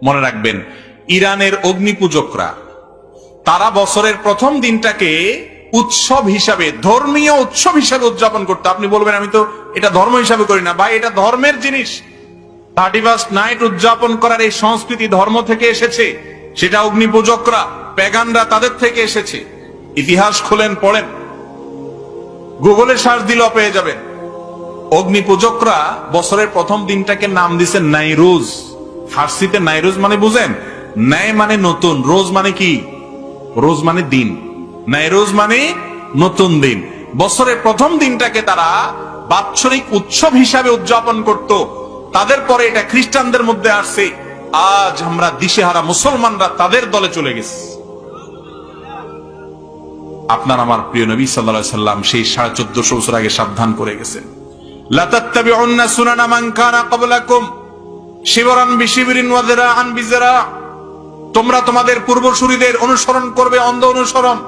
মনে রাখবেন, ইরানের অগ্নিপূজকরা তারা বছরের প্রথম দিনটাকে উৎসব হিসাবে, ধর্মীয় উৎসব হিসাবে উদযাপন করতো। আপনি বলবেন আমি তো এটা ধর্ম হিসাবে করি না। ভাই, এটা ধর্মের জিনিস। 31st নাইট উদযাপন করার এই সংস্কৃতি ধর্ম থেকে এসেছে। সেটা অগ্নিপূজকরা, প্যাগানরা তাদের থেকে এসেছে। ইতিহাস খোলেন, পড়েন, গুগলে সার্চ দিলেও পেয়ে যাবেন। অগ্নিপূজকরা বছরের প্রথম দিনটাকে নাম দিছে নাইরুজ। ফার্সিতে নাইরুজ মানে বুঝেন? ন্যায় মানে নতুন, রোজ মানে কি? রোজ মানে দিন, নাইরুজ মানে নতুন দিন। বছরের প্রথম দিনটাকে তারা বাৎসরিক উৎসব হিসাবে উদযাপন করত। তাদের পরে এটা খ্রিস্টানদের মধ্যে আসছে। আজ আমরা দিশেহারা মুসলমানরা তাদের দলে চলে গেছি। আপনার আমার প্রিয় নবী সাল্লাল্লাহু আলাইহি সাল্লাম সেই 1450 বছর আগে সাবধান করে গেছেন, লা তাত্তাবিউন্না সুনানা মান কানা ক্বাবলাকুম শিবরান বিশিবরিন ওয়া যিরাআন বিযিরা। তোমরা তোমাদের পূর্বসূরীদের অনুসরণ করবে, অন্ধ অনুসরণ।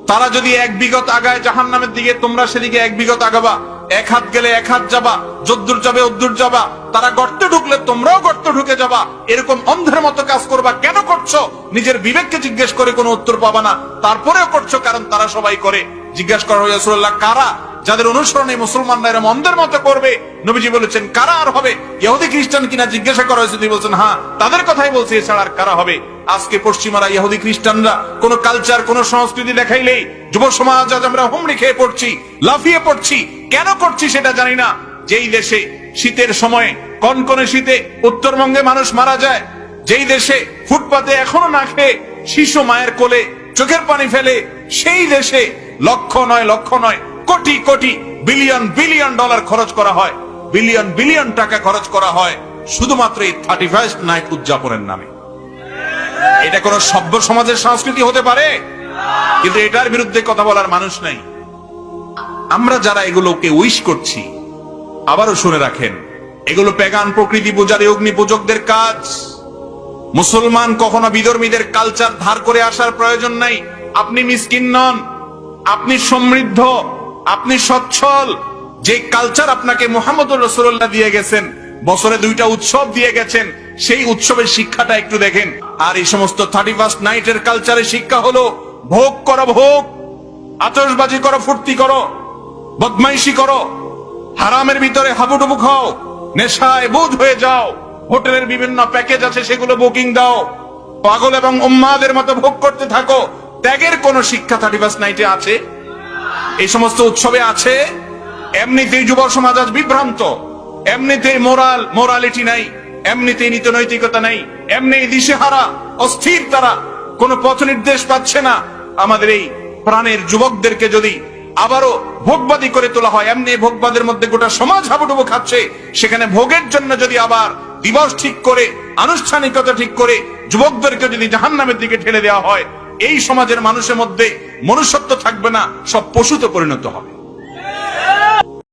তারা যদি 1 বিঘত আগায় জাহান্নামের দিকে, তোমরা সেদিকে 1 বিঘত আগাবা। 1 হাত গেলে 1 হাত যাবা, যদ্দূর যাবে অদ্দূর যাবা। তারা গর্তে ঢুকলে তোমরাও গর্তে ঢুকে যাবা। এরকম অন্ধের মতো কাজ করবা। কেন করছো? নিজের বিবেককে জিজ্ঞেস করে কোনো উত্তর পাবা না, তারপরেও করছো কারণ তারা সবাই করে। জিজ্ঞাসা করা হয়, রাসূলুল্লাহ, কারা? যাদের অনুসরণে মুসলমানরা এরকম অন্ধের মতো করবে। নবীজি বলেছেন, কারা আর হবে? ইহুদি খ্রিস্টান কিনা জিজ্ঞাসা করা হয়েছে, তিনি বলছেন হ্যাঁ, তাদের কথাই বলছে, এছাড়া আর কারা হবে? আজকে পশ্চিমারা, ইহুদি খ্রিস্টানরা কোন কালচার, কোন সংস্কৃতি দেখাইলেই যুব সমাজ আজ আমরা হুমড়ি খেয়ে পড়ছি, লাফিয়ে পড়ছি। কেন করছি সেটা জানি না। যেই দেশে শীতের সময়, কনকনে শীতে উত্তরবঙ্গে মানুষ মারা যায়, যেই দেশে ফুটপাতে এখনো না খেয়ে শিশু মায়ের কোলে চোখের পানি ফেলে, সেই দেশে লক্ষ নয় crore crore billion billion dollar খরচ করা হয়, বিলিয়ন বিলিয়ন টাকা খরচ করা হয় শুধুমাত্র এই 31st নাইট উদযাপনের নামে। এটা কোন সভ্য সমাজের সংস্কৃতি হতে পারে? কিন্তু এটার বিরুদ্ধে কথা বলার মানুষ নাই। আমরা যারা এগুলোকে উইশ করছি, আবারও শুনে রাখেন, এগুলো প্যাগান প্রকৃতি পূজারী অগ্নিপূজকদের কাজ। মুসলমান কখনো বিধর্মীদের কালচার ধার করে আসার প্রয়োজন নাই। আপনি মিসকিন নন, আপনি সমৃদ্ধ, আপনি সচ্ছল। যে কালচার আপনাকে মুহাম্মদুর রাসূলুল্লাহ দিয়ে গেছেন, বছরে 2টা উৎসব দিয়ে গেছেন, সেই উৎসবের শিক্ষাটা একটু দেখেন। আর এই সমস্ত 31st নাইটের কালচারের শিক্ষা হলো ভোগ করো, ভোগ, আতশবাজি করো, ফুর্তি করো, বদমাইশি করো, হারামের ভিতরে হাবুডুবু খাও, নেশায় বুধ হয়ে যাও, হোটেলের বিভিন্ন প্যাকেজ আছে সেগুলো বুকিং দাও, পাগল এবং উম্মাদের মতো ভোগ করতে থাকো। ত্যাগের কোন শিক্ষা 31st নাইটে আছে? এই সমস্ত উৎসবে আছে? এমনিতেই যুব সমাজ আজ বিভ্রান্ত, এমনিতেই মোরালিটি নাই, এমনিতেই নীতি নৈতিকতা নাই, এমনি দিশেহারা, অস্থির। তারা কোন পথ নির্দেশ পাচ্ছে না। আমাদের এই প্রাণের যুবকদেরকে যদি আবারও ভোগবাদী করে তোলা হয়, এমনি ভোগবাদের মধ্যে গোটা সমাজ হাবুডুবু খাচ্ছে, সেখানে ভোগের জন্য যদি আবার দিবস ঠিক করে, আনুষ্ঠানিকতা ঠিক করে যুবকদেরকে যদি জাহান্নামের দিকে ঠেলে দেওয়া হয়, এই সমাজের মানুষের মধ্যে মনুষ্যত্ব থাকবে না, সব পশুতে পরিণত হবে।